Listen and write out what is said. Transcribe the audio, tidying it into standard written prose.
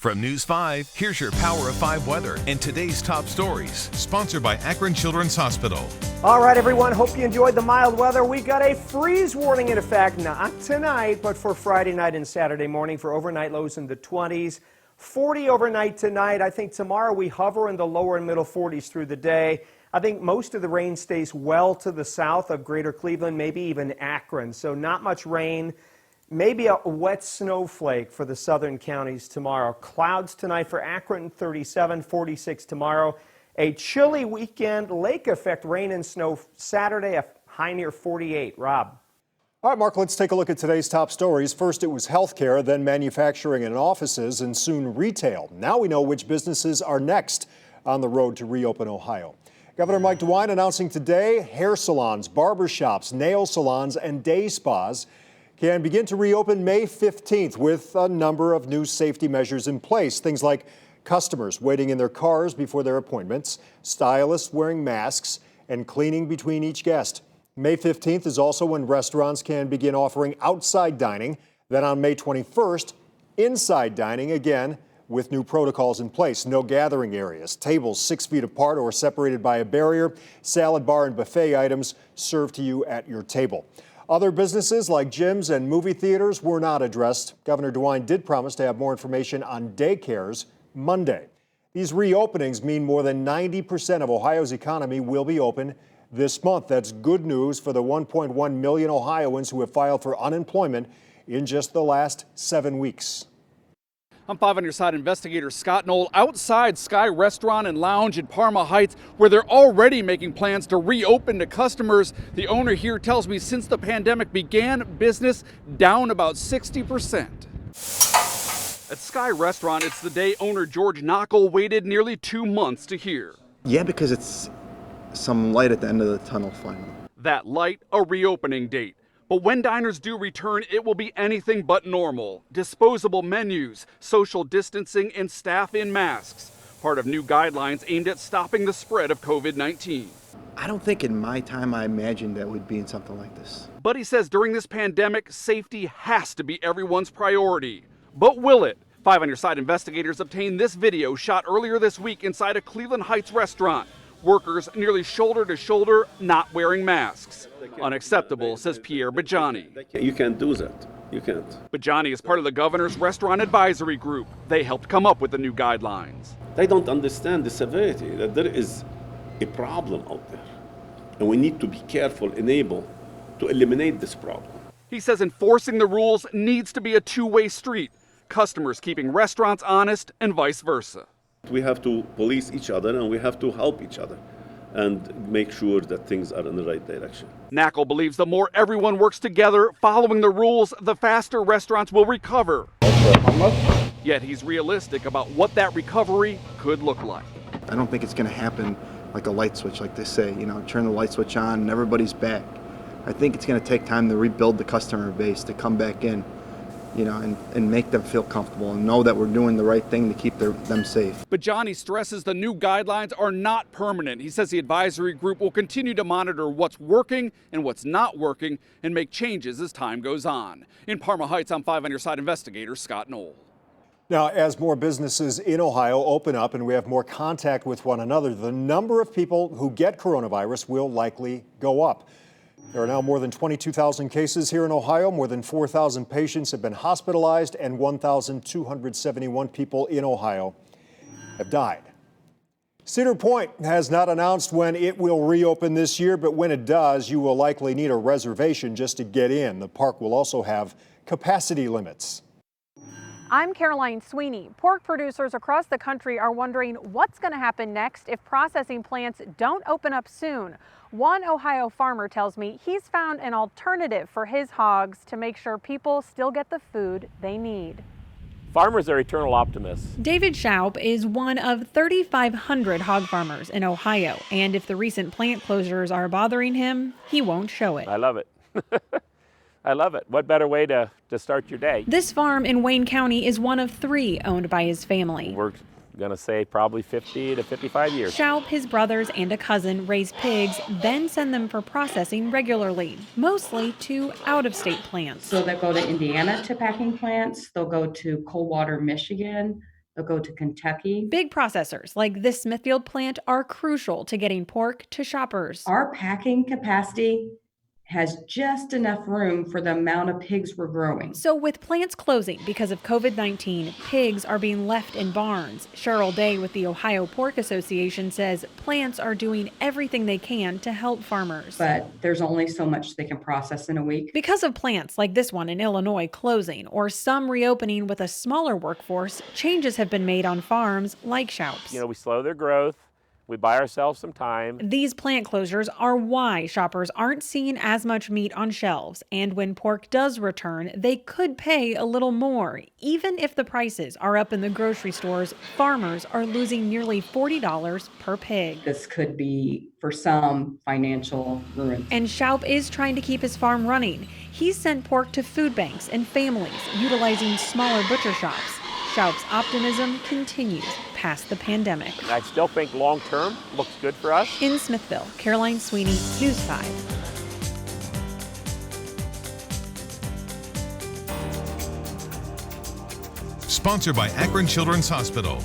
From News 5, here's your Power of 5 weather and today's top stories. Sponsored by Akron Children's Hospital. All right, everyone. Hope you enjoyed the mild weather. We've got a freeze warning in effect, not tonight, but for Friday night and Saturday morning for overnight lows in the 20s. 40 overnight tonight. I think tomorrow we hover in the lower and middle 40s through the day. I think most of the rain stays well to the south of Greater Cleveland, maybe even Akron. So not much rain. Maybe a wet snowflake for the southern counties tomorrow. Clouds tonight for Akron, 37, 46 tomorrow. A chilly weekend, lake effect rain and snow Saturday, a high near 48. Rob. All right, Mark, let's take a look at today's top stories. First, it was healthcare, then manufacturing and offices, and soon retail. Now we know which businesses are next on the road to reopen Ohio. Governor Mike DeWine announcing today hair salons, barber shops, nail salons, and day spas can begin to reopen May 15th with a number of new safety measures in place. Things like customers waiting in their cars before their appointments, stylists wearing masks, and cleaning between each guest. May 15th is also when restaurants can begin offering outside dining. Then on May 21st, inside dining again with new protocols in place. No gathering areas, tables 6 feet apart or separated by a barrier, salad bar and buffet items served to you at your table. Other businesses like gyms and movie theaters were not addressed. Governor DeWine did promise to have more information on daycares Monday. These reopenings mean more than 90% of Ohio's economy will be open this month. That's good news for the 1.1 million Ohioans who have filed for unemployment in just the last 7 weeks. I'm 5 on your side investigator Scott Knoll outside Sky Restaurant and Lounge in Parma Heights, where they're already making plans to reopen to customers. The owner here tells me since the pandemic began, business down about 60%. At Sky Restaurant, it's the day owner George Knockel waited nearly 2 months to hear. Yeah, because it's some light at the end of the tunnel finally. That light, a reopening date. But when diners do return, it will be anything but normal. Disposable menus, social distancing, and staff in masks. Part of new guidelines aimed at stopping the spread of COVID-19. I don't think in my time I imagined that we'd be in something like this. But he says during this pandemic, safety has to be everyone's priority. But will it? 5 on your side investigators obtained this video shot earlier this week inside a Cleveland Heights restaurant. Workers nearly shoulder to shoulder, not wearing masks. Unacceptable, says Pierre Bajani. You can't do that. You can't. Bajani is part of the governor's restaurant advisory group. They helped come up with the new guidelines. They don't understand the severity, that there is a problem out there. And we need to be careful and able to eliminate this problem. He says enforcing the rules needs to be a two-way street. Customers keeping restaurants honest and vice versa. We have to police each other and we have to help each other and make sure that things are in the right direction. Knackel believes the more everyone works together following the rules, the faster restaurants will recover. Yet he's realistic about what that recovery could look like. I don't think it's going to happen like a light switch, like they say, turn the light switch on and everybody's back. I think it's going to take time to rebuild the customer base, to come back in, and make them feel comfortable and know that we're doing the right thing to keep them safe. But Johnny stresses the new guidelines are not permanent. He says the advisory group will continue to monitor what's working and what's not working and make changes as time goes on. In Parma Heights, I'm 5 on your side investigator Scott Knoll. Now, as more businesses in Ohio open up and we have more contact with one another, the number of people who get coronavirus will likely go up. There are now more than 22,000 cases here in Ohio. More than 4,000 patients have been hospitalized and 1,271 people in Ohio have died. Cedar Point has not announced when it will reopen this year, but when it does, you will likely need a reservation just to get in. The park will also have capacity limits. I'm Caroline Sweeney. Pork producers across the country are wondering what's going to happen next if processing plants don't open up soon. One Ohio farmer tells me he's found an alternative for his hogs to make sure people still get the food they need. Farmers are eternal optimists. David Schaub is one of 3,500 hog farmers in Ohio, and if the recent plant closures are bothering him, he won't show it. I love it. I love it. What better way to start your day? This farm in Wayne County is one of 3 owned by his family. We're going to say probably 50 to 55 years. Schaub, his brothers, and a cousin raise pigs, then send them for processing regularly, mostly to out-of-state plants. So they'll go to Indiana to packing plants, they'll go to Coldwater, Michigan, They'll go to Kentucky. Big processors like this Smithfield plant are crucial to getting pork to shoppers. Our packing capacity has just enough room for the amount of pigs we're growing. So with plants closing because of COVID-19, pigs are being left in barns. Cheryl Day with the Ohio Pork Association says plants are doing everything they can to help farmers. But there's only so much they can process in a week. Because of plants like this one in Illinois closing or some reopening with a smaller workforce, changes have been made on farms like Shoup's. We slow their growth. We buy ourselves some time. These plant closures are why shoppers aren't seeing as much meat on shelves. And when pork does return, they could pay a little more. Even if the prices are up in the grocery stores, farmers are losing nearly $40 per pig. This could be, for some, financial ruin. And Shoup is trying to keep his farm running. He's sent pork to food banks and families, utilizing smaller butcher shops. Shoup's optimism continues past the pandemic. I still think long term looks good for us. In Smithville, Caroline Sweeney, News 5. Sponsored by Akron Children's Hospital.